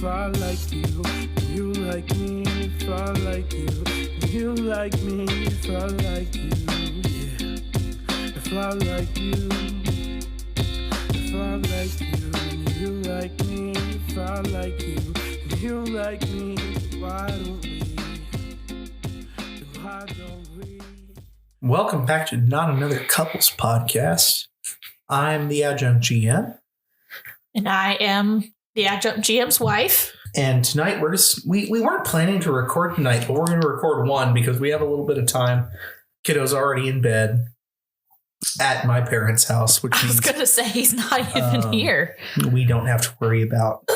I like you, you like me. If I like you, you like me. If I like you, yeah. If I like you, if I like you, you like me. If I like you, you like me. Why don't we? Why don't we? Welcome back to Not Another Couples Podcast. I'm the adjunct GM. And I am the adjunct GM's wife. And tonight we weren't planning to record tonight, but we're going to record one because we have a little bit of time. Kiddo's already in bed at my parents' house, which I was going to say he's not even here. We don't have to worry about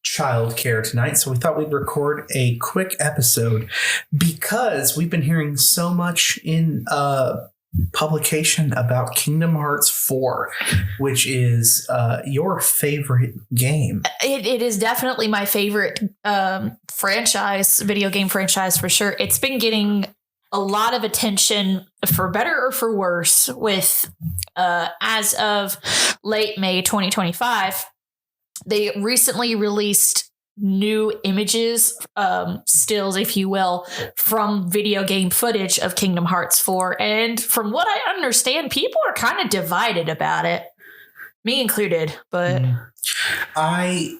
childcare tonight, so we thought we'd record a quick episode because we've been hearing so much in publication about Kingdom Hearts 4, which is your favorite game. It is definitely my favorite video game franchise for sure. It's been getting a lot of attention for better or for worse with as of late May 2025. They recently released new images, stills, if you will, from video game footage of Kingdom Hearts 4. And from what I understand, people are kind of divided about it, me included. But I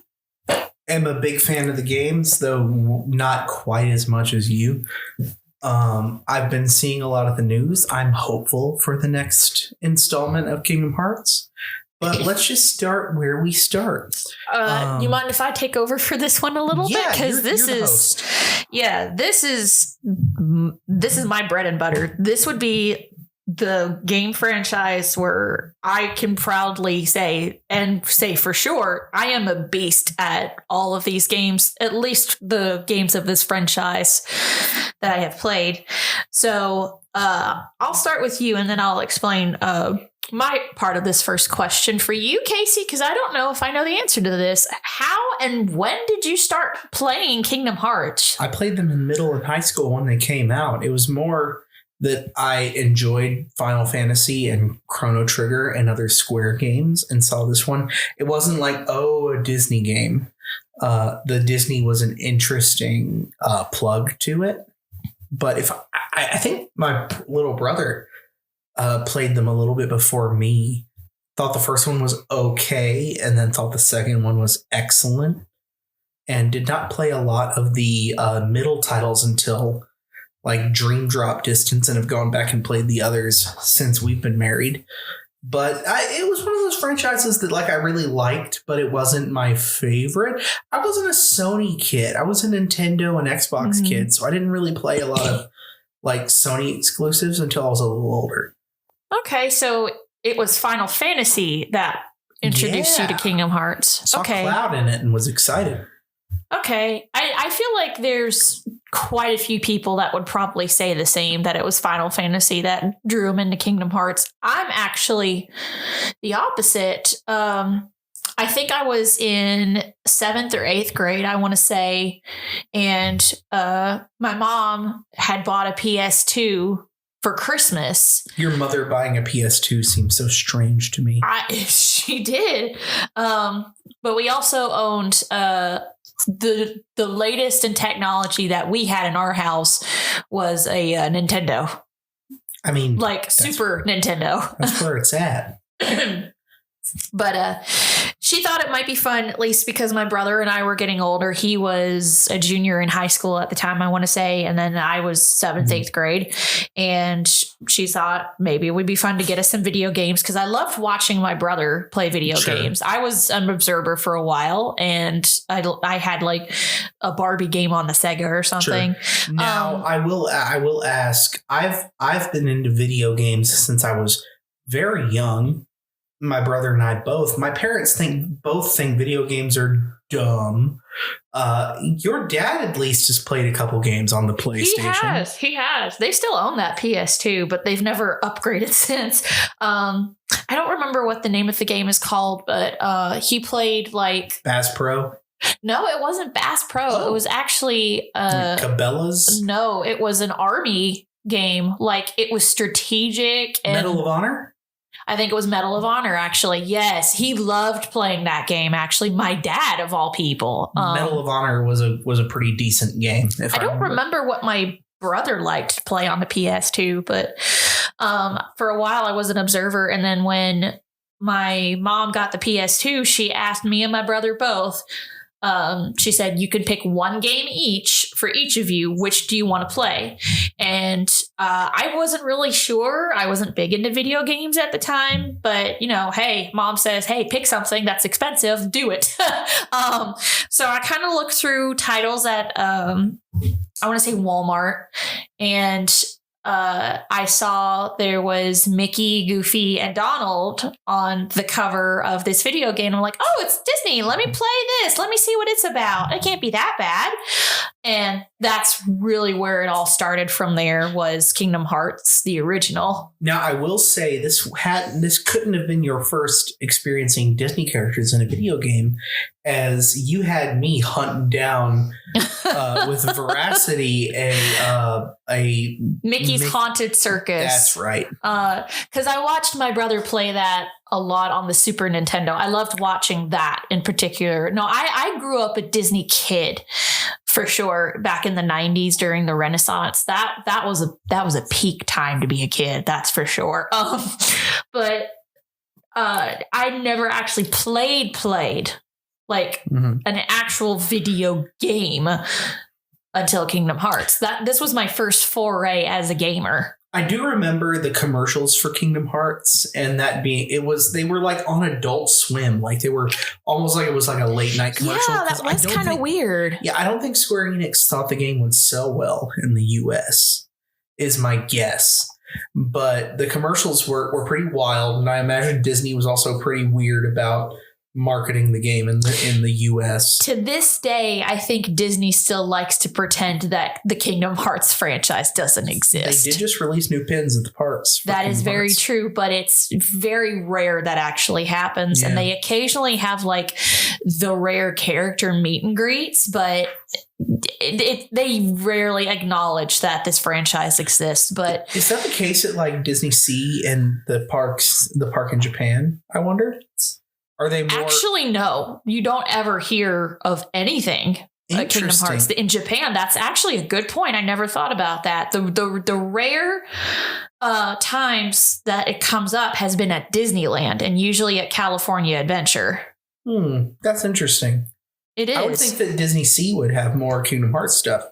am a big fan of the games, though not quite as much as you. I've been seeing a lot of the news. I'm hopeful for the next installment of Kingdom Hearts. But let's just start where we start. You mind if I take over for this one a little bit? Because this is my bread and butter. This would be the game franchise where I can proudly say for sure, I am a beast at all of these games, at least the games of this franchise that I have played. So I'll start with you and then I'll explain my part of this first question for you, Casey, because I don't know if I know the answer to this. How and when did you start playing Kingdom Hearts? I played them in middle and high school when they came out. It was more that I enjoyed Final Fantasy and Chrono Trigger and other Square games and saw this one. It wasn't like, a Disney game. The Disney was an interesting plug to it. But I think my little brother played them a little bit before me, thought the first one was okay, and then thought the second one was excellent, and did not play a lot of the middle titles until like Dream Drop Distance, and have gone back and played the others since we've been married. But it was one of those franchises that I really liked, but it wasn't my favorite. I wasn't a Sony kid. I was a Nintendo and Xbox kid, so I didn't really play a lot of Sony exclusives until I was a little older. Okay, so it was Final Fantasy that introduced you to Kingdom Hearts. Saw Cloud in it and was excited. Okay, I feel like there's quite a few people that would probably say the same, that it was Final Fantasy that drew them into Kingdom Hearts. I'm actually the opposite. I think I was in 7th or 8th grade, I want to say, and my mom had bought a PS2 for Christmas. Your mother buying a PS2 seems so strange to me. She did. But we also owned the latest in technology that we had in our house was a Nintendo. I mean, Super Nintendo. That's where it's at. But she thought it might be fun, at least because my brother and I were getting older. He was a junior in high school at the time, I want to say. And then I was 7th, 8th grade. And she thought maybe it would be fun to get us some video games because I loved watching my brother play video games. I was an observer for a while, and I had a Barbie game on the Sega or something. Sure. Now, I will ask, I've been into video games since I was very young. My brother and I both. My parents both think video games are dumb. Your dad at least has played a couple games on the PlayStation. He has. They still own that PS2, but they've never upgraded since. I don't remember what the name of the game is called, but he played Bass Pro. No, it wasn't Bass Pro. Oh. It was actually Cabela's. No, it was an army game. It was strategic. And Medal of Honor. I think it was Medal of Honor, actually. Yes, he loved playing that game, actually. My dad, of all people. Medal of Honor was a pretty decent game. I don't remember what my brother liked to play on the PS2, but for a while I was an observer. And then when my mom got the PS2, she asked me and my brother both. She said, you could pick one game each for each of you. Which do you want to play? And I wasn't really sure. I wasn't big into video games at the time, but hey, mom says, hey, pick something that's expensive, do it. So I kind of looked through titles at, I want to say Walmart, and I saw there was Mickey, Goofy, and Donald on the cover of this video game. I'm like, oh, it's Disney. Let me play this. Let me see what it's about. It can't be that bad. And that's really where it all started from there, was Kingdom Hearts, the original. Now, I will say this couldn't have been your first experiencing Disney characters in a video game, as you had me hunting down with veracity a Mickey's Haunted Circus. That's right. Because I watched my brother play that a lot on the Super Nintendo. I loved watching that in particular. No, I grew up a Disney kid for sure back in the 90s during the Renaissance. That was a peak time to be a kid, that's for sure. But I never actually played like an actual video game until Kingdom Hearts. This was my first foray as a gamer. I do remember the commercials for Kingdom Hearts, and they were like on Adult Swim, like they were almost like it was like a late night commercial. Yeah, that was kind of weird. Yeah, I don't think Square Enix thought the game would sell well in the US, is my guess. But the commercials were pretty wild, and I imagine Disney was also pretty weird about marketing the game in the US. To this day, I think Disney still likes to pretend that the Kingdom Hearts franchise doesn't exist. They did just release new pins at the parks. That is very true, but it's very rare that actually happens. Yeah. And they occasionally have like the rare character meet and greets, but they rarely acknowledge that this franchise exists. But is that the case at like Disney Sea and the park in Japan, I wonder? Are they more? Actually, no. You don't ever hear of anything like Kingdom Hearts in Japan. That's actually a good point. I never thought about that. The rare times that it comes up has been at Disneyland, and usually at California Adventure. That's interesting. It is. I would think that Disney Sea would have more Kingdom Hearts stuff,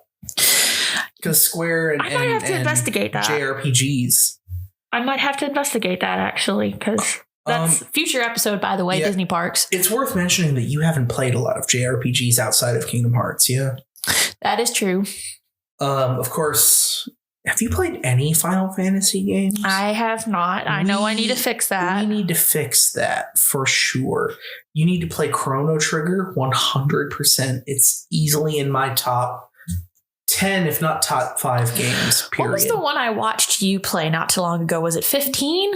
because Square and I might have to investigate that. JRPGs. I might have to investigate that, actually, because that's future episode, by the way, yeah. Disney Parks. It's worth mentioning that you haven't played a lot of JRPGs outside of Kingdom Hearts, yeah? That is true. Of course, have you played any Final Fantasy games? I have not. I know I need to fix that. We need to fix that for sure. You need to play Chrono Trigger 100%. It's easily in my top 10, if not top 5 games, period. What was the one I watched you play not too long ago? Was it 15?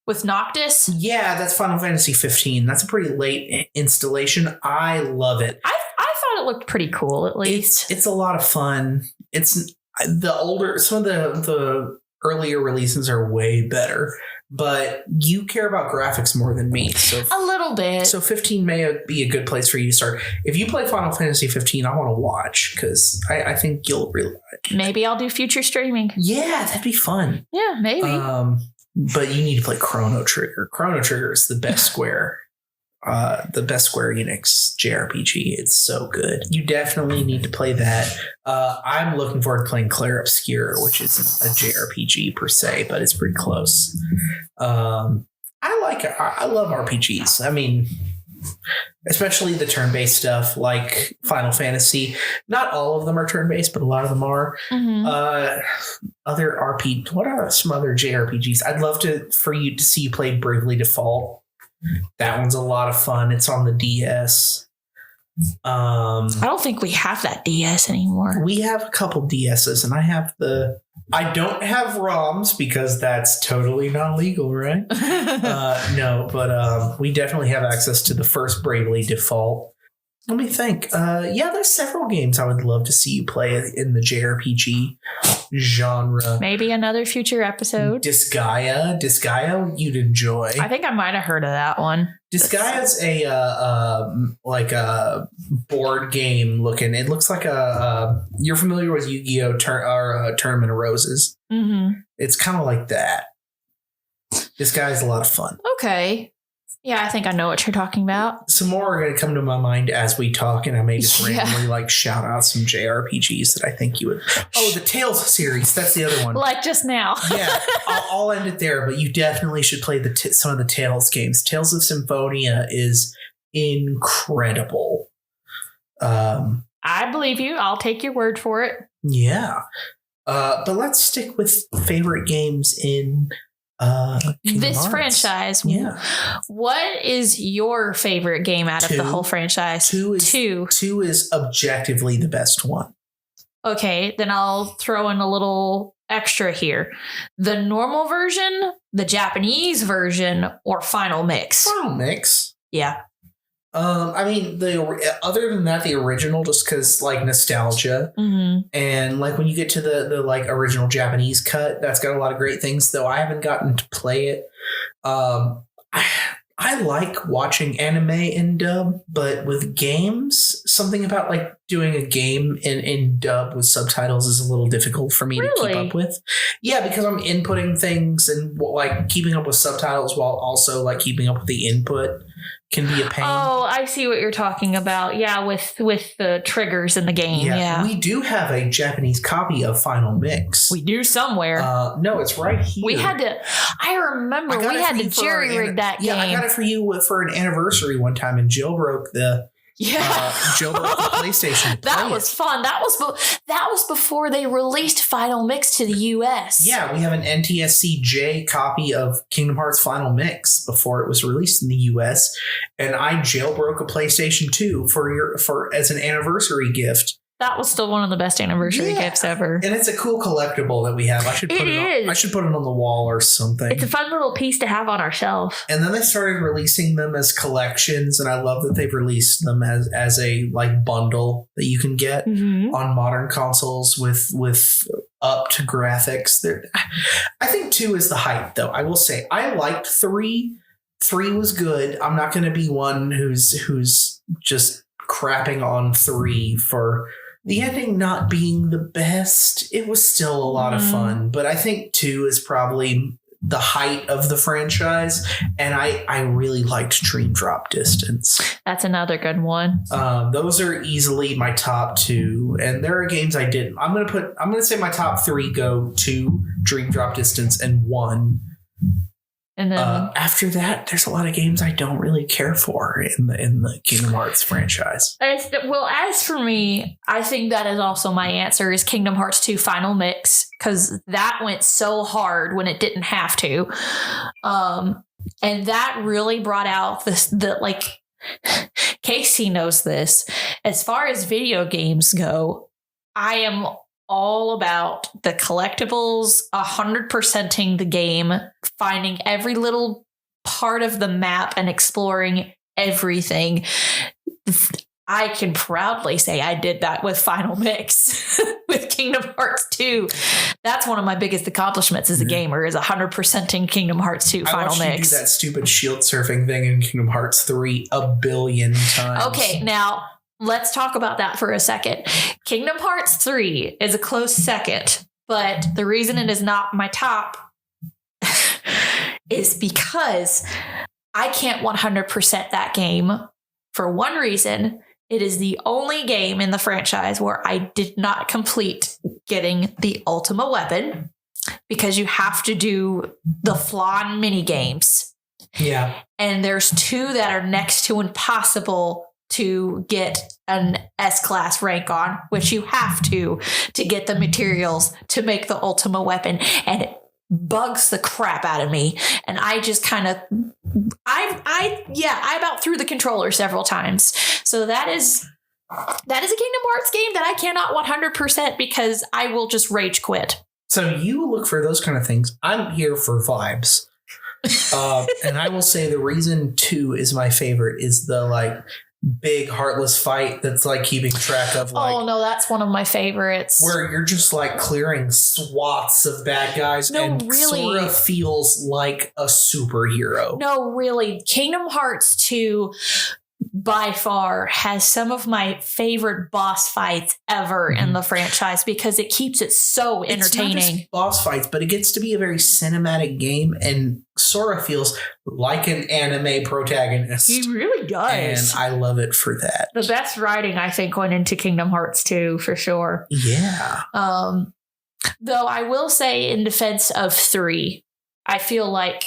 With Noctis? Yeah, that's Final Fantasy 15. That's a pretty late installation. I love it. I thought it looked pretty cool, at least. It's a lot of fun. It's some of the earlier releases are way better, but you care about graphics more than me. So a little bit. So 15 may be a good place for you to start. If you play Final Fantasy 15, I want to watch, because I think you'll really like it. Maybe I'll do future streaming. Yeah, that'd be fun. Yeah, maybe. But you need to play Chrono Trigger. Chrono Trigger is the best Square Enix JRPG. It's so good. You definitely need to play that. I'm looking forward to playing Clair Obscur, which isn't a JRPG per se, but it's pretty close. I like it. I love RPGs. I mean, especially the turn-based stuff like Final Fantasy. Not all of them are turn-based, but a lot of them are. Mm-hmm. What are some other JRPGs? I'd love for you to see you play Bravely Default. That one's a lot of fun. It's on the DS. I don't think we have that DS anymore. We have a couple DSs, and I don't have ROMs because that's totally not legal, right? No, but we definitely have access to the first Bravely Default. Let me think. There's several games I would love to see you play in the JRPG genre. Maybe another future episode. Disgaea, you'd enjoy. I think I might have heard of that one. Disgaea's a board game looking. It looks like you're familiar with Yu-Gi-Oh! Tournament of Roses. Mm-hmm. It's kind of like that. Disgaea's a lot of fun. Okay. Yeah, I think I know what you're talking about. Some more are going to come to my mind as we talk, and I may just randomly shout out some JRPGs that I think you would. Oh, the Tales series. That's the other one. Like just now. Yeah, I'll end it there, but you definitely should play some of the Tales games. Tales of Symphonia is incredible. I believe you. I'll take your word for it. Yeah. But let's stick with favorite games in this Hearts. Franchise. Yeah. What is your favorite game out of the whole franchise? Two is objectively the best one. Okay, then I'll throw in a little extra here. The normal version, the Japanese version, or Final Mix? Final Mix. Yeah. I mean, other than that, the original, just because nostalgia, and when you get to the original Japanese cut, that's got a lot of great things. Though I haven't gotten to play it. I like watching anime in dub, but with games, something about doing a game in dub with subtitles is a little difficult for me to keep up with. Yeah, because I'm inputting things and keeping up with subtitles while also keeping up with the input can be a pain. Oh, I see what you're talking about. Yeah, with the triggers in the game. Yeah. We do have a Japanese copy of Final Mix. We do somewhere. No, it's right here. We had to. I remember we had to jerry rig that game. Yeah, I got it for you for an anniversary one time and jailbroke the PlayStation. That was fun. That was before they released Final Mix to the US. Yeah, we have an NTSC-J copy of Kingdom Hearts Final Mix before it was released in the US, and I jailbroke a PlayStation 2 for as an anniversary gift. That was still one of the best anniversary gifts ever. And it's a cool collectible that we have. I should put it on the wall or something. It's a fun little piece to have on our shelf. And then they started releasing them as collections, and I love that they've released them as a bundle that you can get on modern consoles with upped graphics. I think 2 is the hype, though. I will say I liked 3. 3 was good. I'm not going to be one who's just crapping on 3 for the ending not being the best. It was still a lot of fun, but I think 2 is probably the height of the franchise, and I really liked Dream Drop Distance. That's another good one. Those are easily my top 2, and there are games I didn't. I'm gonna say my top 3 go 2, Dream Drop Distance, and 1. And then after that, there's a lot of games I don't really care for in the Kingdom Hearts franchise. As for me, I think that is also my answer is Kingdom Hearts 2 Final Mix, because that went so hard when it didn't have to. And that really brought out Casey knows this. As far as video games go, I am all about the collectibles, 100%ing the game, finding every little part of the map and exploring everything. I can proudly say I did that with Final Mix, with Kingdom Hearts 2. That's one of my biggest accomplishments as a gamer, is 100%ing Kingdom Hearts 2 Final Mix. I watched you do that stupid shield surfing thing in Kingdom Hearts 3 a billion times. Okay, now let's talk about that for a second. Kingdom Hearts 3 is a close second, but the reason it is not my top is because I can't 100% that game for one reason. It is the only game in the franchise where I did not complete getting the Ultima weapon, because you have to do the Flan mini games. Yeah. And there's 2 that are next to impossible to get an S-class rank on, which you have to get the materials to make the Ultima weapon. And it bugs the crap out of me. And I just kind of, I about threw the controller several times. So that is a Kingdom Hearts game that I cannot 100% because I will just rage quit. So you look for those kind of things. I'm here for vibes. And I will say the reason 2 is my favorite is the big heartless fight that's like keeping track of like. Oh no, that's one of my favorites. Where you're just like clearing swaths of bad guys, and really, Sora feels like a superhero. No, really, Kingdom Hearts 2 by far has some of my favorite boss fights ever in the franchise because it keeps it so entertaining. It's not just boss fights, but it gets to be a very cinematic game, and Sora feels like an anime protagonist. He really does. And I love it for that. The best writing, I think, went into Kingdom Hearts 2 for sure. Yeah. Though I will say in defense of 3, I feel like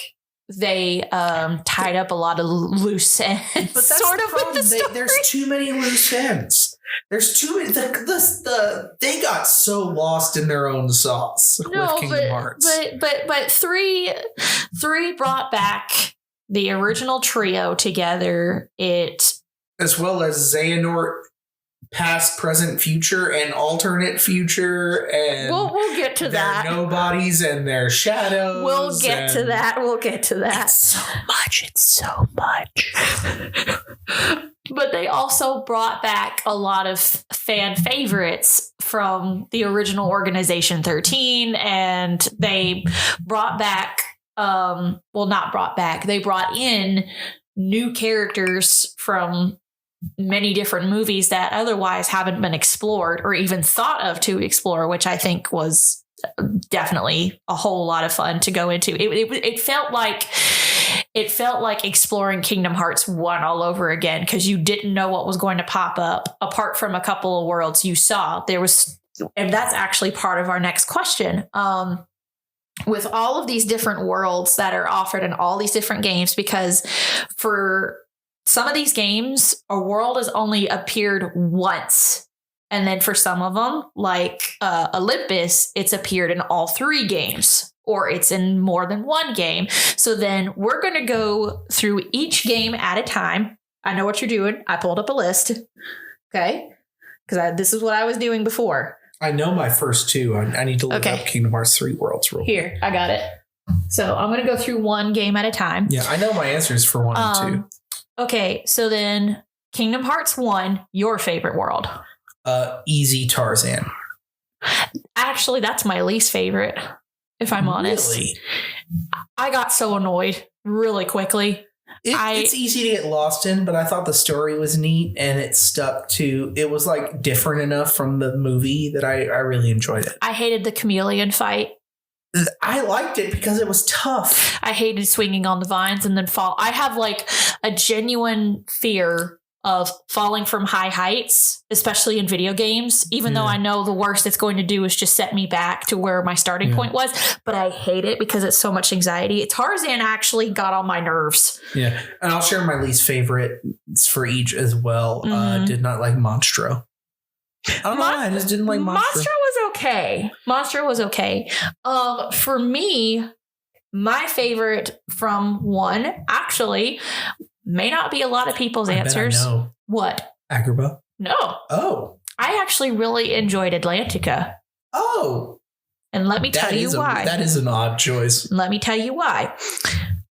they tied up a lot of loose ends. But that's sort of with the story. There's too many loose ends. There's too many. They got so lost in their own sauce with Kingdom Hearts. But three brought back the original trio together. As well as Xehanort past, present, future, and alternate future, and we'll get to that. Their nobodies and their shadows. We'll get to that. It's so much. But they also brought back a lot of fan favorites from the original Organization 13, and they brought back, they brought in new characters from many different movies that otherwise haven't been explored or even thought of to explore, which I think was definitely a whole lot of fun to go into. It felt like exploring Kingdom Hearts 1 all over again, because you didn't know what was going to pop up apart from a couple of worlds you saw. And that's actually part of our next question. With all of these different worlds that are offered in all these different games, because for some of these games, a world has only appeared once. And then for some of them, like Olympus, it's appeared in all 3 games, or it's in more than one game. So then we're going to go through each game at a time. I know what you're doing. I pulled up a list. Okay. Because this is what I was doing before. I know my first 2. I need to look up Kingdom Hearts 3 Worlds real quick. Here, I got it. So I'm going to go through one game at a time. Yeah, I know my answers for 1 and 2. Okay, so then Kingdom Hearts 1, your favorite world. Easy Tarzan. Actually, that's my least favorite, if I'm honest. Really? I got so annoyed really quickly. It's easy to get lost in, but I thought the story was neat, and it was like different enough from the movie that I really enjoyed it. I hated the chameleon fight. I liked it because it was tough. I hated swinging on the vines and then fall. I have like a genuine fear of falling from high heights, especially in video games, even though I know the worst it's going to do is just set me back to where my starting point was. But I hate it because it's so much anxiety. Tarzan actually got on my nerves. Yeah. And I'll share my least favorite for each as well. Did not like Monstro. I don't know why. I just didn't like Monstro. Monstro was okay. For me, my favorite from 1 actually may not be a lot of people's answers. I know. What? Agrabah? No. Oh. I actually really enjoyed Atlantica. Oh. And let me tell you why. That is an odd choice. Let me tell you why.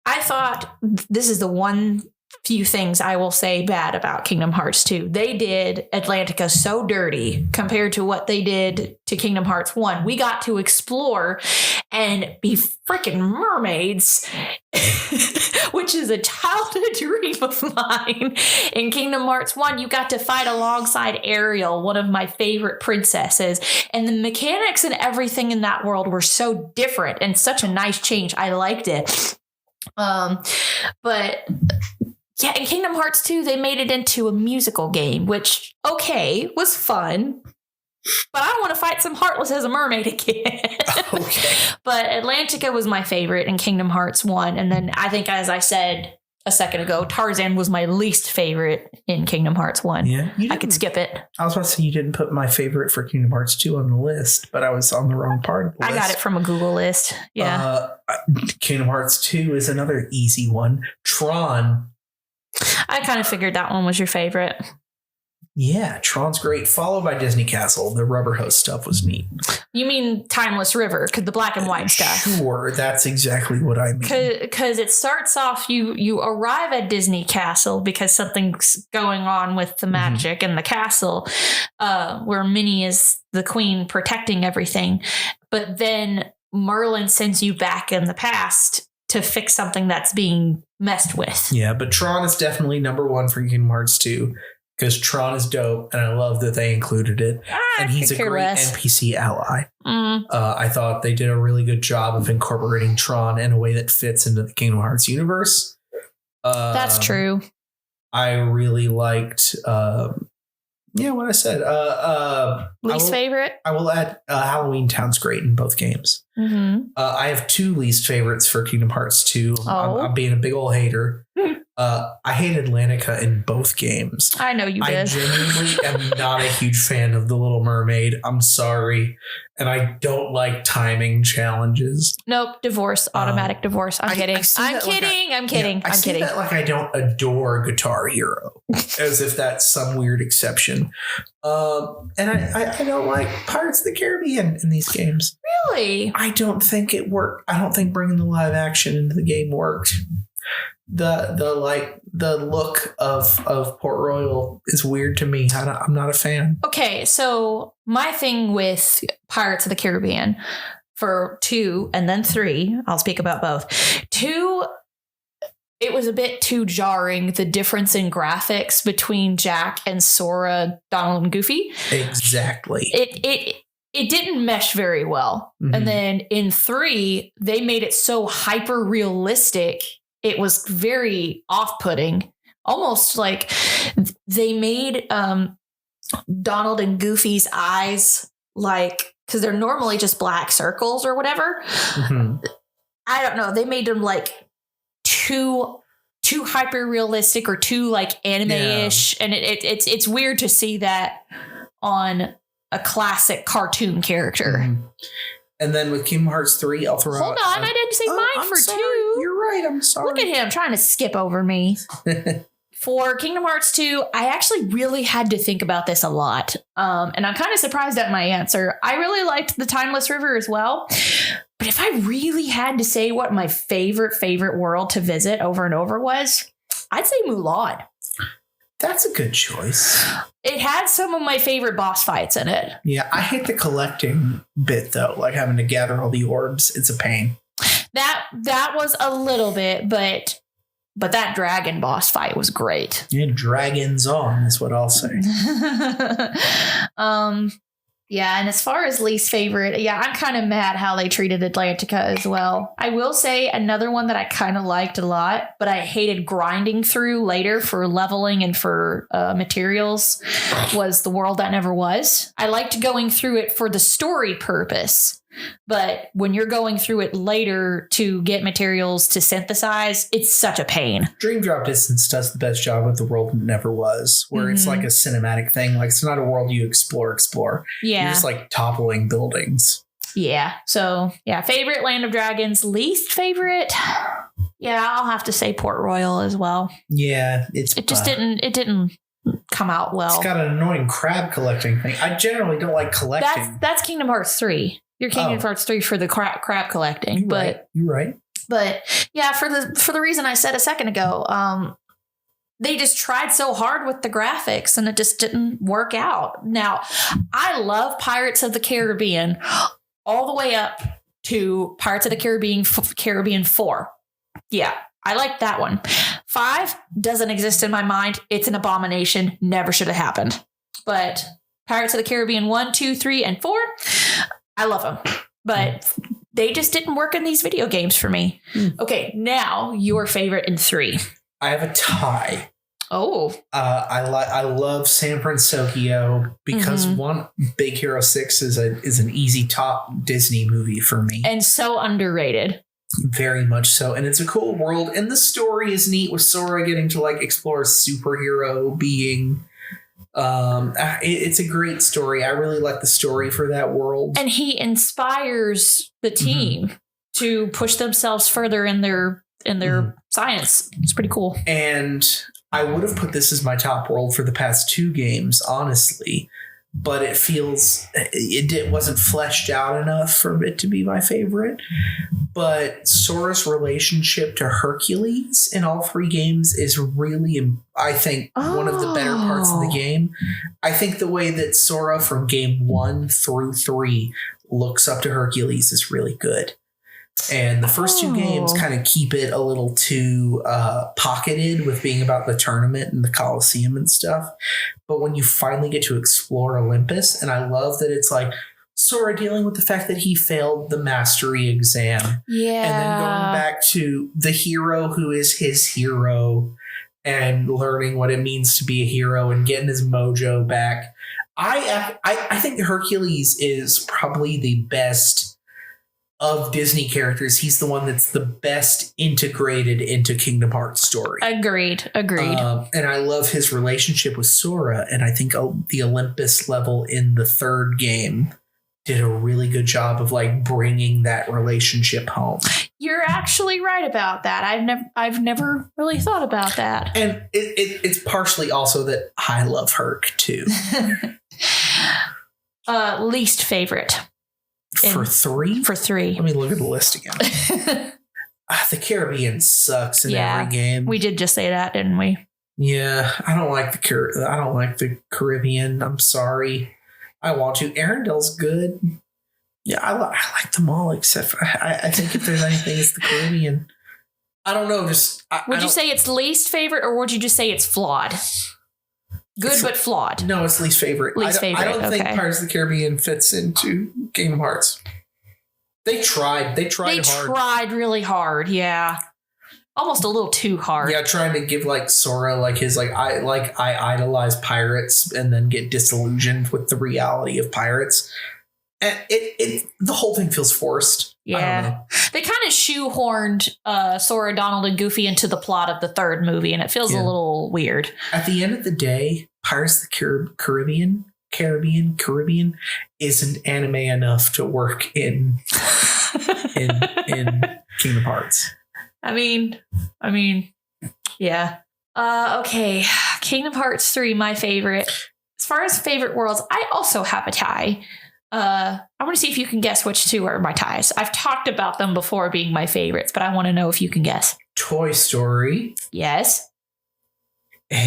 I thought this is the one few things I will say bad about Kingdom Hearts 2. They did Atlantica so dirty compared to what they did to Kingdom Hearts 1. We got to explore and be freaking mermaids, which is a childhood dream of mine. In Kingdom Hearts 1, you got to fight alongside Ariel, one of my favorite princesses. And the mechanics and everything in that world were so different and such a nice change. I liked it. But yeah, in Kingdom Hearts 2, they made it into a musical game, which, was fun. But I don't want to fight some Heartless as a mermaid again. Okay. But Atlantica was my favorite in Kingdom Hearts 1. And then I think, as I said a second ago, Tarzan was my least favorite in Kingdom Hearts 1. Yeah, I could skip it. I was about to say you didn't put my favorite for Kingdom Hearts 2 on the list, but I was on the wrong part of the list. I got it from a Google list. Yeah. Kingdom Hearts 2 is another easy one. Tron. I kind of figured that one was your favorite. Yeah, Tron's great. Followed by Disney Castle. The rubber hose stuff was neat. You mean Timeless River, because the black and white stuff. Sure, that's exactly what I mean. Because it starts off, you arrive at Disney Castle because something's going on with the magic in the castle, where Minnie is the queen protecting everything. But then Merlin sends you back in the past to fix something that's being messed with. Yeah, but Tron is definitely number one for Kingdom Hearts 2. Because Tron is dope, and I love that they included it. And he's a great NPC ally. I thought they did a really good job of incorporating Tron in a way that fits into the Kingdom Hearts universe. That's true. I really liked, what I said. Least favorite? I will add Halloween Town's great in both games. I have 2 least favorites for Kingdom Hearts 2. I'm being a big old hater. I hate Atlantica in both games. I know you did. I genuinely am not a huge fan of The Little Mermaid. I'm sorry. And I don't like timing challenges. Nope. Divorce. Automatic divorce. I'm kidding. I'm kidding. I say that like I don't adore Guitar Hero. As if that's some weird exception. And I don't like Pirates of the Caribbean in these games. Really? I don't think it worked. I don't think bringing the live action into the game worked. The look of Port Royal is weird to me. I'm not a fan. Okay, so my thing with Pirates of the Caribbean for 2 and then 3, I'll speak about both. 2, it was a bit too jarring, the difference in graphics between Jack and Sora, Donald and Goofy. Exactly. It didn't mesh very well. And then in 3, they made it so hyper realistic. It was very off-putting, almost like they made Donald and Goofy's eyes like, because they're normally just black circles or whatever. I don't know. They made them like too hyper-realistic or too like anime-ish. And it's weird to see that on a classic cartoon character. And then with Kingdom Hearts 3, I'll throw Hold on, I didn't say mine for sorry. 2. You're right, I'm sorry. Look at him trying to skip over me. For Kingdom Hearts 2, I actually really had to think about this a lot. And I'm kind of surprised at my answer. I really liked the Timeless River as well. But if I really had to say what my favorite world to visit over and over was, I'd say Mulan. That's a good choice. It had some of my favorite boss fights in it. Yeah, I hate the collecting bit though, like having to gather all the orbs. It's a pain. That was a little bit, but that dragon boss fight was great. Yeah, dragons on is what I'll say. Yeah, and as far as least favorite, I'm kind of mad how they treated Atlantica as well. I will say another one that I kind of liked a lot, but I hated grinding through later for leveling and for materials was The World That Never Was. I liked going through it for the story purpose. But when you're going through it later to get materials to synthesize, it's such a pain. Dream Drop Distance does the best job with The World That Never Was, where it's like a cinematic thing. Like, it's not a world you explore. Yeah. You're just like toppling buildings. Yeah. So, favorite Land of Dragons, least favorite. Yeah, I'll have to say Port Royal as well. Yeah, it didn't come out well. It's got an annoying crab collecting thing. I generally don't like collecting. That's Kingdom Hearts 3. You're Kingdom Hearts 3 for the crab collecting. You're right. But yeah, for the reason I said a second ago, they just tried so hard with the graphics and it just didn't work out. Now, I love Pirates of the Caribbean all the way up to Pirates of the Caribbean 4. Yeah, I like that one. 5 doesn't exist in my mind. It's an abomination. Never should have happened. But Pirates of the Caribbean 1, 2, 3, and 4, I love them. But they just didn't work in these video games for me. Okay, now your favorite in 3. I have a tie. Oh. I love San Francisco because one, Big Hero 6 is an easy top Disney movie for me. And so underrated. Very much so. And it's a cool world. And the story is neat with Sora getting to like explore a superhero being. It's a great story. I really like the story for that world. And he inspires the team to push themselves further in their science. It's pretty cool. And I would have put this as my top world for the past 2 games, honestly, but it wasn't fleshed out enough for it to be my favorite. But Sora's relationship to Hercules in all 3 games is really, I think, one of the better parts of the game. I think the way that Sora from game 1 through 3 looks up to Hercules is really good. And the first 2 games kind of keep it a little too pocketed with being about the tournament and the Colosseum and stuff. But when you finally get to explore Olympus, and I love that it's like Sora dealing with the fact that he failed the mastery exam. Yeah. And then going back to the hero who is his hero and learning what it means to be a hero and getting his mojo back. I think Hercules is probably the best of Disney characters. He's the one that's the best integrated into Kingdom Hearts story. Agreed. And I love his relationship with Sora. And I think the Olympus level in the 3rd game did a really good job of like bringing that relationship home. You're actually right about that. I've never really thought about that. And it's partially also that I love Herc too. Least favorite. For 3? For 3. Let me look at the list again. The Caribbean sucks in every game. We did just say that, didn't we? Yeah, I don't like the Caribbean. I'm sorry. I want to. Arendelle's good. Yeah, I like them all except for, I think if there's anything, it's the Caribbean. I don't know. Would you say it's least favorite, or would you just say it's flawed? Good, but flawed. No, it's least favorite. I don't think Pirates of the Caribbean fits into Kingdom Hearts. They tried. They tried really hard. Yeah. Almost a little too hard. Yeah, trying to give like Sora like his I idolize pirates and then get disillusioned with the reality of pirates. And the whole thing feels forced. Yeah. They kind of shoehorned Sora, Donald, and Goofy into the plot of the 3rd movie, and it feels a little weird. At the end of the day, Pirates of the Caribbean isn't anime enough to work in Kingdom Hearts. I mean, yeah. Okay. Kingdom Hearts 3, my favorite. As far as favorite worlds, I also have a tie. I want to see if you can guess which 2 are my ties. I've talked about them before being my favorites, but I want to know if you can guess. Toy Story. Yes. And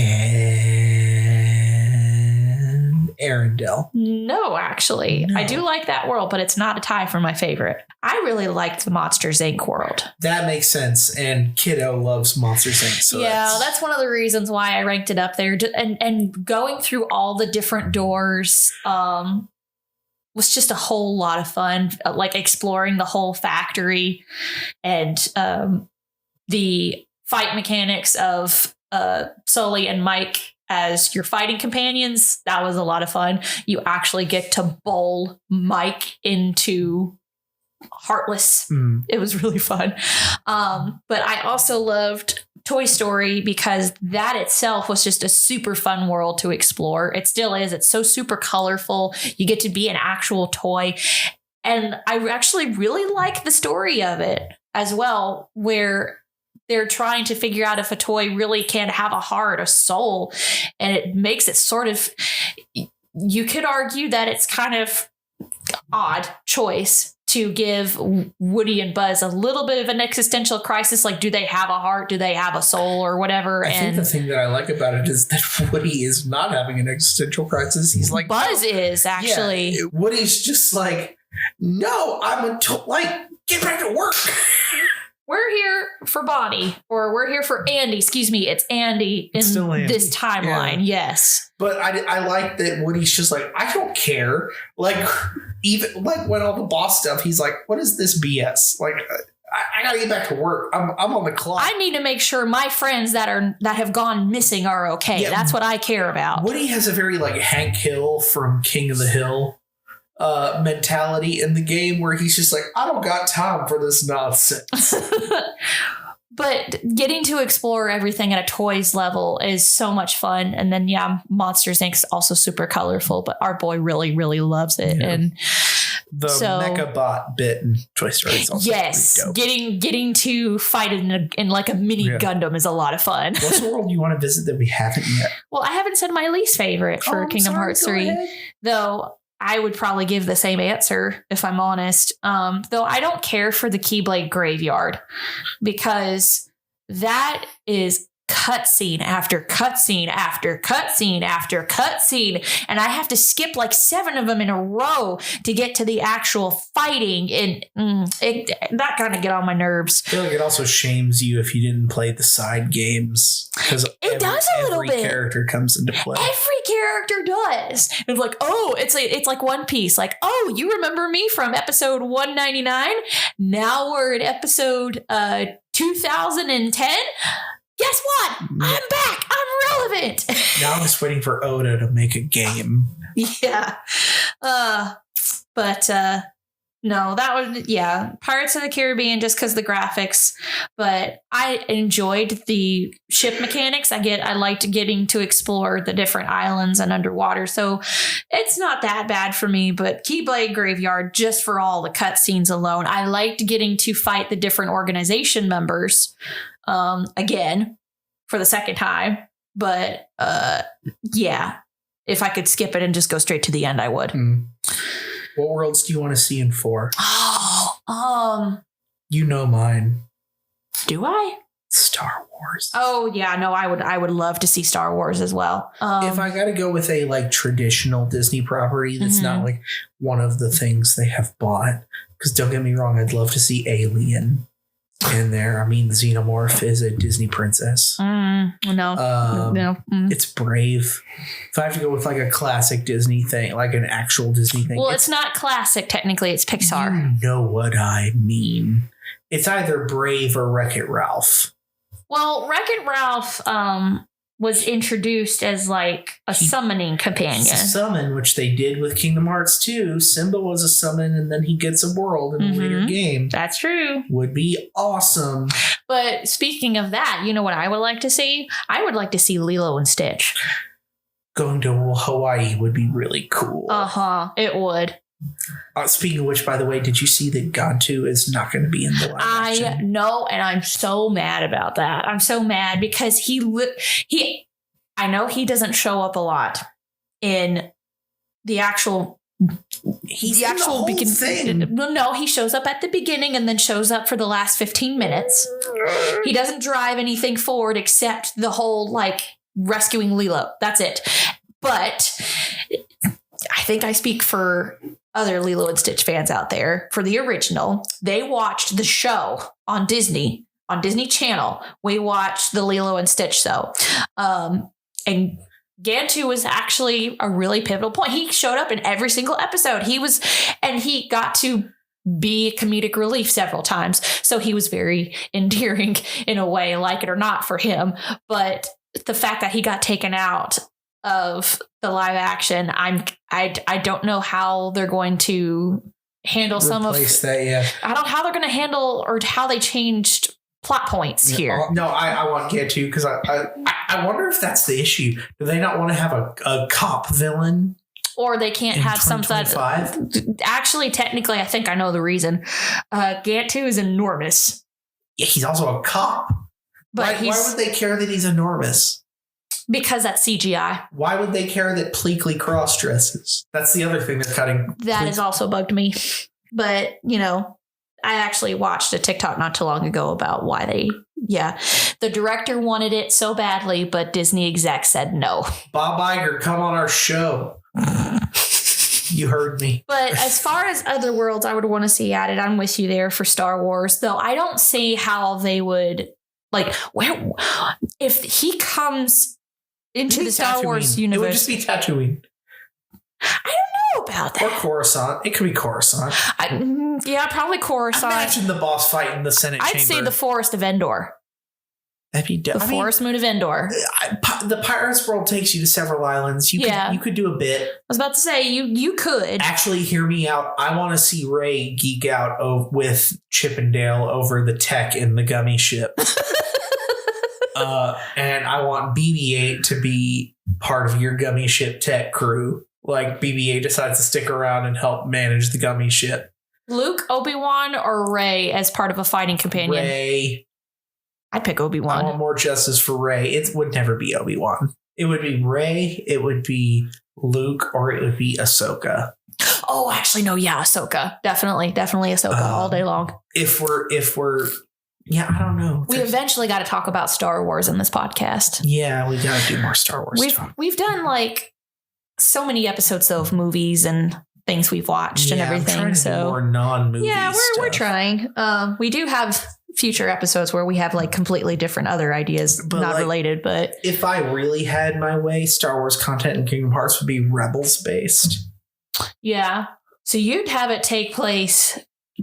Arendelle. No, actually. No. I do like that world, but it's not a tie for my favorite. I really liked the Monsters, Inc. world. That makes sense. And Kiddo loves Monsters, Inc. So yeah, that's one of the reasons why I ranked it up there. And going through all the different doors was just a whole lot of fun, like exploring the whole factory and the fight mechanics of Sully and Mike as your fighting companions. That was a lot of fun. You actually get to bowl Mike into Heartless. It was really fun. But I also loved Toy Story because that itself was just a super fun world to explore. It still is. It's so super colorful. You get to be an actual toy. And I actually really like the story of it as well, where they're trying to figure out if a toy really can have a heart, a soul. And it makes it sort of, you could argue that it's kind of odd choice to give Woody and Buzz a little bit of an existential crisis. Like, do they have a heart? Do they have a soul or whatever? I think the thing that I like about it is that Woody is not having an existential crisis. He's like, Buzz is actually. Yeah, Woody's just like, no, get back to work. We're here for Bonnie, or we're here for Andy. Excuse me, it's Andy in this timeline. Yeah. Yes. But I like that Woody's just like, I don't care. Like, even like when all the boss stuff, he's like, what is this BS? Like, I gotta get back to work. I'm on the clock. I need to make sure my friends that have gone missing are okay. Yeah, that's what I care about. Woody has a very like Hank Hill from King of the Hill mentality in the game, where he's just like, I don't got time for this nonsense. But getting to explore everything at a toys level is so much fun. And then, yeah, Monsters Inc. is also super colorful, but our boy really, really loves it. Yeah. And The mecha bot bit in Toy Story is also yes, pretty dope. Getting to fight in like a mini Gundam is a lot of fun. What's the world you want to visit that we haven't yet? Well, I haven't said my least favorite for Kingdom Hearts 3, though. I would probably give the same answer if I'm honest. Though I don't care for the Keyblade Graveyard because that is cutscene after cutscene after cutscene after cutscene, and I have to skip like 7 of them in a row to get to the actual fighting, and that kind of get on my nerves. I feel like it also shames you if you didn't play the side games because it does a little bit. Every character comes into play. Every character does. It's like, oh, it's like One Piece. Like, oh, you remember me from episode 199? Now we're at episode 2010. Guess what? I'm back. I'm relevant. Now I'm just waiting for Oda to make a game. Yeah. But no, that was, Pirates of the Caribbean just because the graphics. But I enjoyed the ship mechanics. I liked getting to explore the different islands and underwater. So it's not that bad for me. But Keyblade Graveyard, just for all the cutscenes alone, I liked getting to fight the different organization members. Again for the second time, but if I could skip it and just go straight to the end, I would. What worlds do you want to see in 4? You know mine. Do I? Star Wars. Oh yeah, no, I would love to see Star Wars as well. If I got to go with a like traditional Disney property that's not like one of the things they have bought, because don't get me wrong, I'd love to see Alien in there. I mean, Xenomorph is a Disney princess. No. It's Brave. If I have to go with like a classic Disney thing, like an actual Disney thing. Well, it's not classic. Technically, it's Pixar. You know what I mean. It's either Brave or Wreck-It Ralph. Well, Wreck-It Ralph was introduced as like a summoning companion. It's a summon, which they did with Kingdom Hearts 2. Simba was a summon, and then he gets a world in a later game. That's true. Would be awesome. But speaking of that, you know what I would like to see? I would like to see Lilo and Stitch. Going to Hawaii would be really cool. It would. Speaking of which, by the way, did you see that God 2 is not going to be in the live action? I know, and I'm so mad about that. I'm so mad because I know he doesn't show up a lot in the actual. He's the actual beginning. No, he shows up at the beginning and then shows up for the last 15 minutes. He doesn't drive anything forward except the whole like rescuing Lilo. That's it. But I think I speak for other Lilo and Stitch fans out there. For the original, they watched the show on Disney Channel. We watched the Lilo and Stitch show. And Gantu was actually a really pivotal point. He showed up in every single episode. He got to be comedic relief several times. So he was very endearing in a way, like it or not for him. But the fact that he got taken out of the live action, I don't know how they're going to handle some of that. Yeah, I don't know how they're going to handle or how they changed plot points here. No, I want to get to because I wonder if that's the issue. Do they not want to have a cop villain? Or they can't have some sort of. Actually, technically, I think I know the reason. Gantu is enormous. Yeah, he's also a cop. But why would they care that he's enormous? Because that's CGI. Why would they care that Pleakley cross dresses? That's the other thing that's cutting. That has also bugged me. But, I actually watched a TikTok not too long ago about why the director wanted it so badly, but Disney exec said no. Bob Iger, come on our show. You heard me. But as far as other worlds I would want to see added, I'm with you there for Star Wars, though I don't see how they would, if he comes into the Star Wars universe. It would just be Tatooine. I don't know about that. Or Coruscant. It could be Coruscant. Probably Coruscant. Imagine the boss fight in the Senate chamber. I'd say the Forest of Endor. That'd be dope. The Forest Moon of Endor. The Pirates world takes you to several islands. You could do a bit. I was about to say, you could. Actually, hear me out. I want to see Ray geek out with Chip and Dale over the tech in the gummy ship. And I want BB-8 to be part of your gummy ship tech crew. like BB-8 decides to stick around and help manage the gummy ship. Luke, Obi-Wan, or Rey as part of a fighting companion? Rey. I'd pick Obi-Wan. I want more justice for Rey. It would never be Obi-Wan. It would be Rey, it would be Luke, or it would be Ahsoka. Oh, actually, no, yeah, Ahsoka. Definitely Ahsoka all day long. If we're yeah, I don't know. We eventually got to talk about Star Wars in this podcast. Yeah, we got to do more Star Wars talk. We've done like so many episodes of movies and things we've watched and everything. I'm trying to do more non-movie we're trying. We do have future episodes where we have like completely different other ideas, but not related. But if I really had my way, Star Wars content in Kingdom Hearts would be Rebels based. Yeah, so you'd have it take place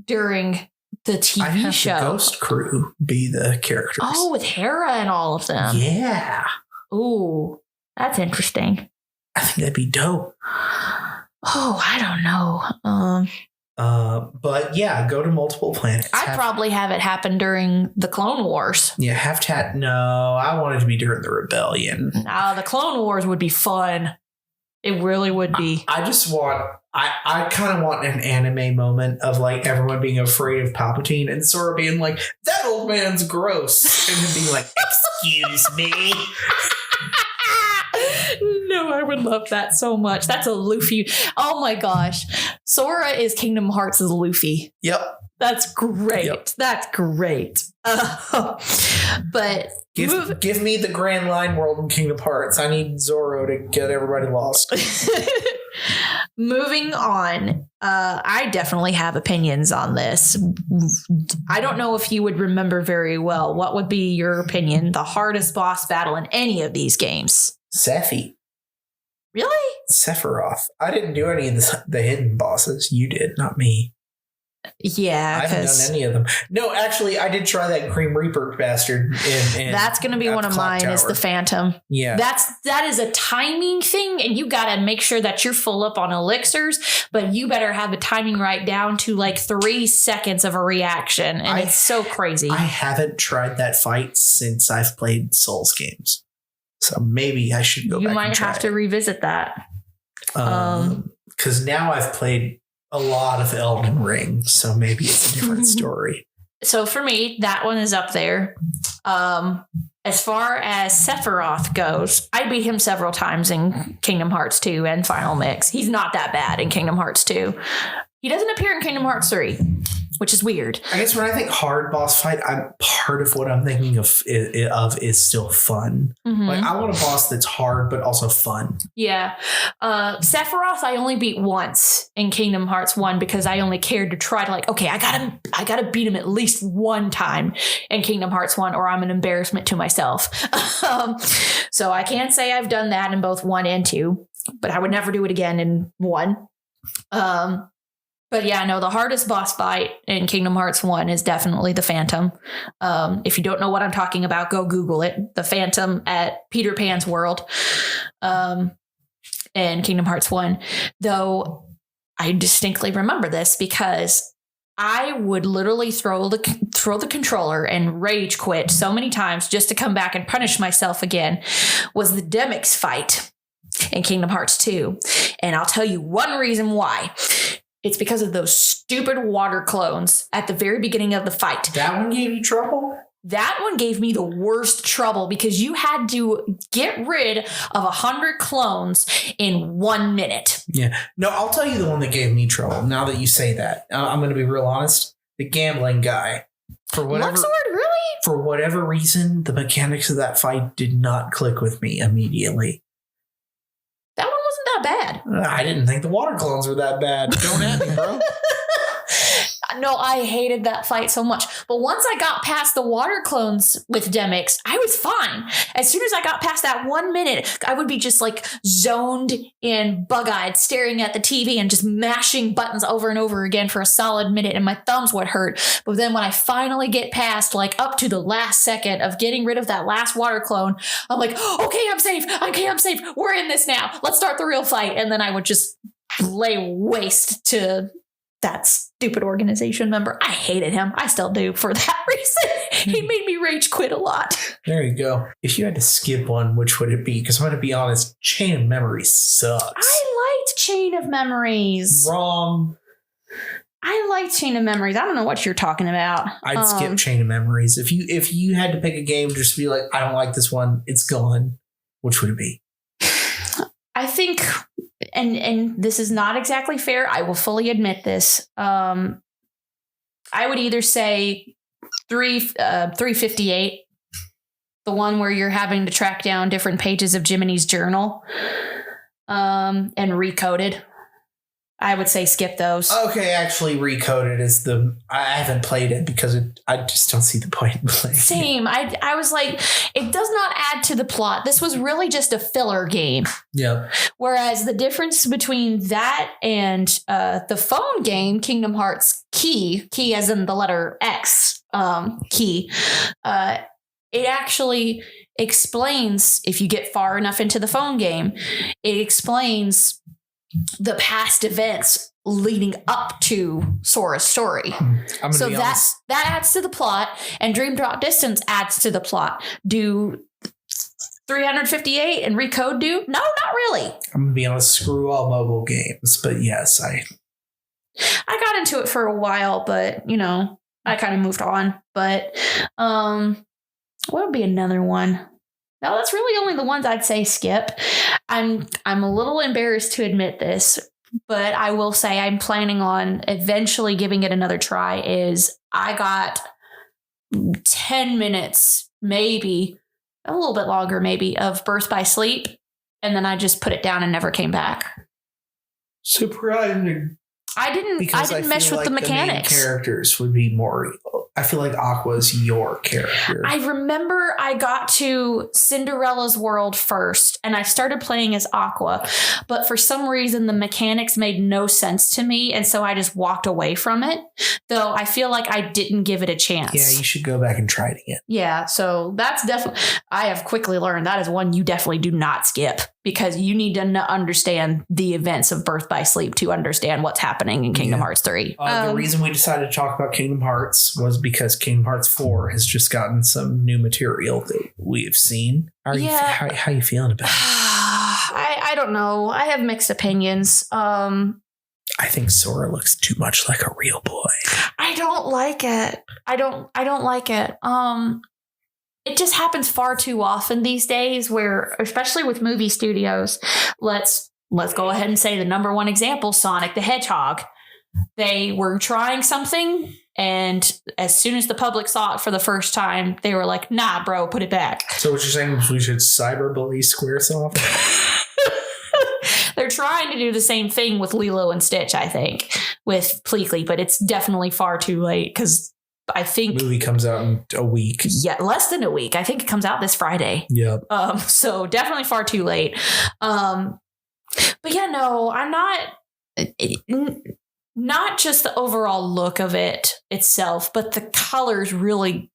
during the TV show. The Ghost Crew be the characters. Oh, with Hera and all of them. Yeah. Ooh, that's interesting. I think that'd be dope. Oh, I don't know. But yeah, go to multiple planets. I'd probably have it happen during the Clone Wars. Yeah, no, I want it to be during the Rebellion. The Clone Wars would be fun. It really would be. I just want, I kind of want an anime moment of like everyone being afraid of Palpatine and Sora being like, that old man's gross. And him being like, excuse me. No, I would love that so much. That's a Luffy. Oh my gosh. Sora is Kingdom Hearts' Luffy. Yep. That's great. Yep. That's great. But give me the Grand Line world in Kingdom Hearts. I need Zoro to get everybody lost. Moving on, I definitely have opinions on this. I don't know if you would remember very well. What would be your opinion? The hardest boss battle in any of these games? Sephi. Really? Sephiroth. I didn't do any of the hidden bosses. You did, not me. Yeah, I haven't done any of them. No, actually, I did try that Grim Reaper bastard. That's going to be one of mine. Is the Phantom. Yeah, that is a timing thing, and you got to make sure that you're full up on elixirs, but you better have the timing right down to like 3 seconds of a reaction, and it's so crazy. I haven't tried that fight since I've played Souls games, so maybe I should go. You back might and try have to revisit that. Because now I've played a lot of Elden Ring, so maybe it's a different story. So for me, that one is up there. As far as Sephiroth goes, I beat him several times in Kingdom Hearts 2 and Final Mix. He's not that bad in Kingdom Hearts 2. He doesn't appear in Kingdom Hearts 3, which is weird. I guess when I think hard boss fight, part of what I'm thinking of is still fun. Mm-hmm. Like I want a boss that's hard but also fun. Yeah. Sephiroth I only beat once in Kingdom Hearts 1 because I only cared to try to like, okay, I gotta beat him at least one time in Kingdom Hearts 1 or I'm an embarrassment to myself. So I can't say I've done that in both 1 and 2, but I would never do it again in 1. But yeah, no, the hardest boss fight in Kingdom Hearts 1 is definitely the Phantom. If you don't know what I'm talking about, go Google it. The Phantom at Peter Pan's World in Kingdom Hearts 1. Though I distinctly remember this because I would literally throw the controller and rage quit so many times just to come back and punish myself again, was the Demyx fight in Kingdom Hearts 2. And I'll tell you one reason why. It's because of those stupid water clones at the very beginning of the fight. That one gave you trouble? That one gave me the worst trouble because you had to get rid of 100 clones in 1 minute. Yeah. No, I'll tell you the one that gave me trouble. Now that you say that, I'm going to be real honest. The gambling guy. Luxord, really? For whatever reason, the mechanics of that fight did not click with me immediately. That one wasn't that bad. I didn't think the water clones were that bad. Don't at me, bro. No, I hated that fight so much. But once I got past the water clones with Demyx, I was fine. As soon as I got past that 1 minute, I would be just like zoned in bug-eyed, staring at the TV and just mashing buttons over and over again for a solid minute, and my thumbs would hurt. But then when I finally get past, like up to the last second of getting rid of that last water clone, I'm like, okay, I'm safe. Okay, I'm safe. We're in this now. Let's start the real fight. And then I would just lay waste to that stupid organization member. I hated him. I still do for that reason. He made me rage quit a lot. There you go. If you had to skip one, which would it be? Because I'm going to be honest, Chain of Memory sucks. I liked Chain of Memories. Wrong. I like Chain of Memories. I don't know what you're talking about. I'd skip Chain of Memories. If you had to pick a game just to be like, I don't like this one, it's gone, which would it be? I think, and this is not exactly fair, I will fully admit this. I would either say 358, the one where you're having to track down different pages of Jiminy's journal, and Recoded. I would say skip those. Okay, actually, Recoded is I haven't played it because I just don't see the point in playing. Same. I was like, it does not add to the plot. This was really just a filler game. Yeah. Whereas the difference between that and the phone game, Kingdom Hearts Key as in the letter X, Key, it actually explains, if you get far enough into the phone game, it explains the past events leading up to Sora's story. So that adds to the plot, and Dream Drop Distance adds to the plot. Do 358 and Recode do? No, not really. I'm gonna be honest, screw all mobile games, but yes, I got into it for a while, but I kind of moved on. But what would be another one? No, that's really only the ones I'd say skip. I'm a little embarrassed to admit this, but I will say I'm planning on eventually giving it another try. I got 10 minutes, maybe a little bit longer, maybe, of Birth by Sleep, and then I just put it down and never came back. Surprising. I didn't mesh with the mechanics. The main characters would be more. I feel like Aqua's your character. I remember I got to Cinderella's world first, and I started playing as Aqua, but for some reason the mechanics made no sense to me, and so I just walked away from it. Though I feel like I didn't give it a chance. Yeah, you should go back and try it again. Yeah, so that's definitely. I have quickly learned that is one you definitely do not skip, because you need to understand the events of Birth by Sleep to understand what's happening in Kingdom Hearts 3. The reason we decided to talk about Kingdom Hearts was because Kingdom Hearts 4 has just gotten some new material that we have seen. How are you feeling about it? I don't know. I have mixed opinions. I think Sora looks too much like a real boy. I don't like it. I don't like it. It just happens far too often these days where, especially with movie studios, let's go ahead and say the number one example, Sonic the Hedgehog. They were trying something, and as soon as the public saw it for the first time, they were like, nah, bro, put it back. So what you're saying is we should cyberbully Squaresoft? They're trying to do the same thing with Lilo and Stitch, I think, with Pleakley, but it's definitely far too late because I think the movie comes out in a week. Yeah, less than a week. I think it comes out this Friday. Yep. So definitely far too late. But yeah, no, I'm not just the overall look of it itself, but the colors really,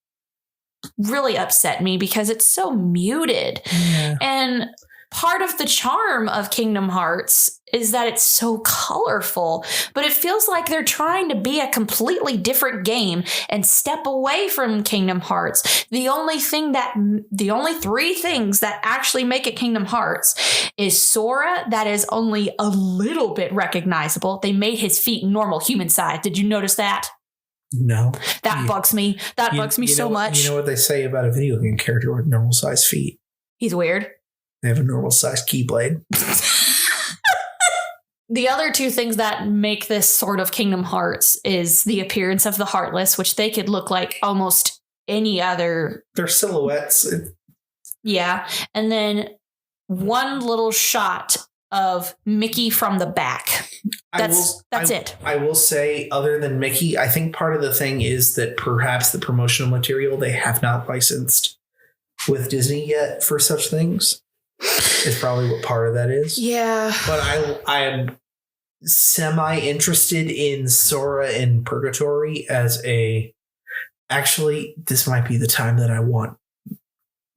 really upset me because it's so muted. Yeah. And part of the charm of Kingdom Hearts is that it's so colorful, but it feels like they're trying to be a completely different game and step away from Kingdom Hearts. The only three things that actually make it Kingdom Hearts is Sora, that is only a little bit recognizable. They made his feet normal human size. Did you notice that? No. That bugs me. That bugs me so much. You know what they say about a video game character with normal size feet? He's weird. They have a normal size keyblade. The other two things that make this sort of Kingdom Hearts is the appearance of the Heartless, which they could look like almost any other. They're silhouettes. Yeah. And then one little shot of Mickey from the back. That's it. I will say, other than Mickey, I think part of the thing is that perhaps the promotional material they have not licensed with Disney yet for such things. Is probably what part of that is. Yeah. But I am semi-interested in Sora in Purgatory as actually, this might be the time that I want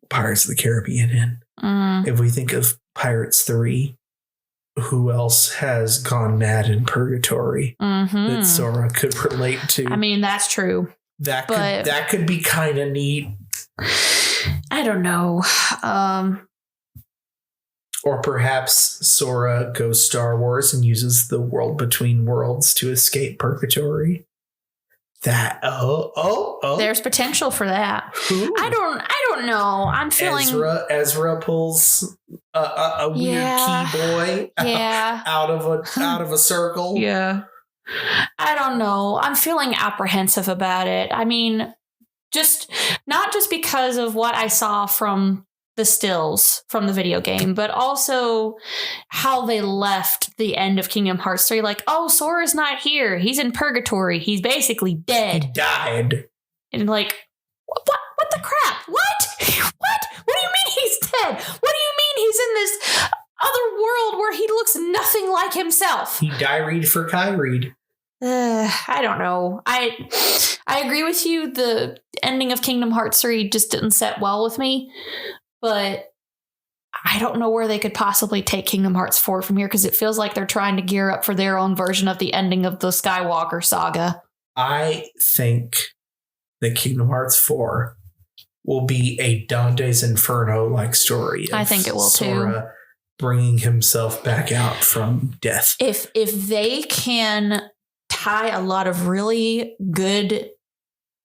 Pirates of the Caribbean in. If we think of Pirates 3, who else has gone mad in Purgatory that Sora could relate to? I mean, that's true. That could be kind of neat. I don't know. Or perhaps Sora goes Star Wars and uses the world between worlds to escape purgatory. There's potential for that. Who? I don't know. I'm feeling Ezra pulls a weird key boy out of a circle. Yeah. I don't know. I'm feeling apprehensive about it. I mean, not just because of what I saw from the stills from the video game, but also how they left the end of Kingdom Hearts 3. Like, oh, Sora's not here. He's in purgatory. He's basically dead. He died. And like, what the crap? What? What do you mean he's dead? What do you mean he's in this other world where he looks nothing like himself? He diaried for Kyried. I don't know. I agree with you. The ending of Kingdom Hearts 3 just didn't set well with me. But I don't know where they could possibly take Kingdom Hearts 4 from here, because it feels like they're trying to gear up for their own version of the ending of the Skywalker saga. I think that Kingdom Hearts 4 will be a Dante's Inferno-like story. I think it will Sora too. Bringing himself back out from death. If they can tie a lot of really good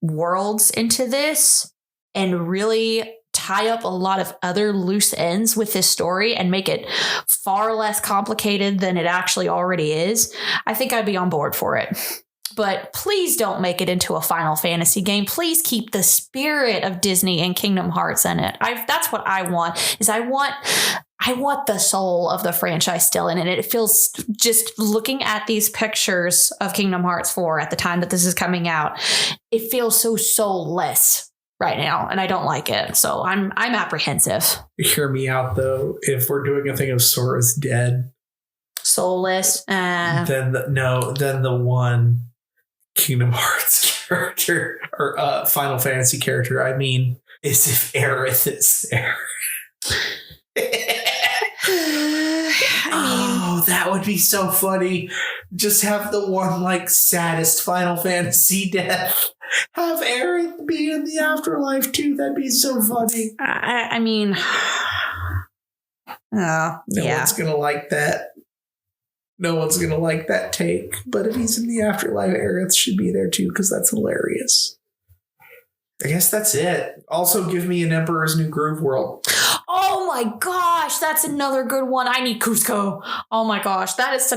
worlds into this and really tie up a lot of other loose ends with this story and make it far less complicated than it actually already is, I think I'd be on board for it. But please don't make it into a Final Fantasy game. Please keep the spirit of Disney and Kingdom Hearts in it. That's what I want. I want the soul of the franchise still in it. It feels, just looking at these pictures of Kingdom Hearts 4 at the time that this is coming out, it feels so soulless right now, and I don't like it. So I'm apprehensive. Hear me out, though. If we're doing a thing of Sora's dead, soulless, then the one Kingdom Hearts character or Final Fantasy character, I mean, is if Aerith is there. Oh, that would be so funny. Just have the one like saddest Final Fantasy death. Have Aerith be in the afterlife too. That'd be so funny. I mean, no one's gonna like that. No one's gonna like that take. But if he's in the afterlife, Aerith should be there too, because that's hilarious. I guess that's it. Also, give me an Emperor's New Groove world. Oh my gosh, that's another good one. I need Cusco. Oh my gosh, that is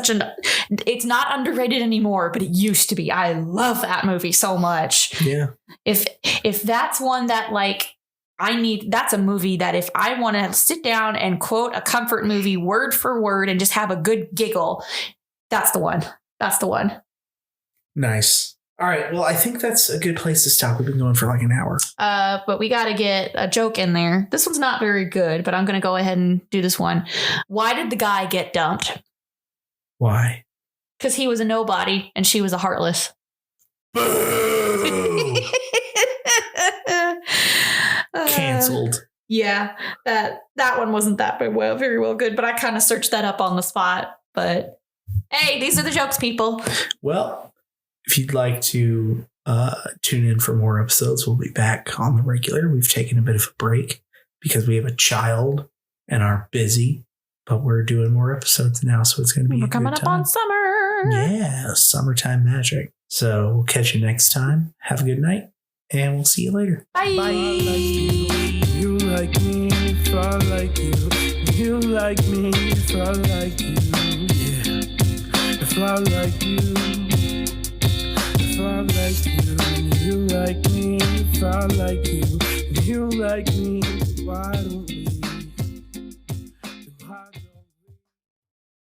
it's not underrated anymore, but it used to be. I love that movie so much. Yeah. If that's one that like that's a movie that if I want to sit down and quote a comfort movie word for word and just have a good giggle, that's the one. That's the one. Nice. All right. Well, I think that's a good place to stop. We've been going for like an hour. But we got to get a joke in there. This one's not very good, but I'm going to go ahead and do this one. Why did the guy get dumped? Why? Because he was a nobody and she was a heartless. Boo! Canceled. Yeah, that one wasn't that very well good, but I kind of searched that up on the spot. But hey, these are the jokes, people. Well, if you'd like to tune in for more episodes, we'll be back on the regular. We've taken a bit of a break because we have a child and are busy, but we're doing more episodes now, so it's going to be We're coming up on summer. Yeah, summertime magic. So we'll catch you next time. Have a good night, and we'll see you later. Bye. You like me if I like you. You like me if I like you. Yeah. If I like you. If I like you, you like me. If I like you, you like me. Why don't we?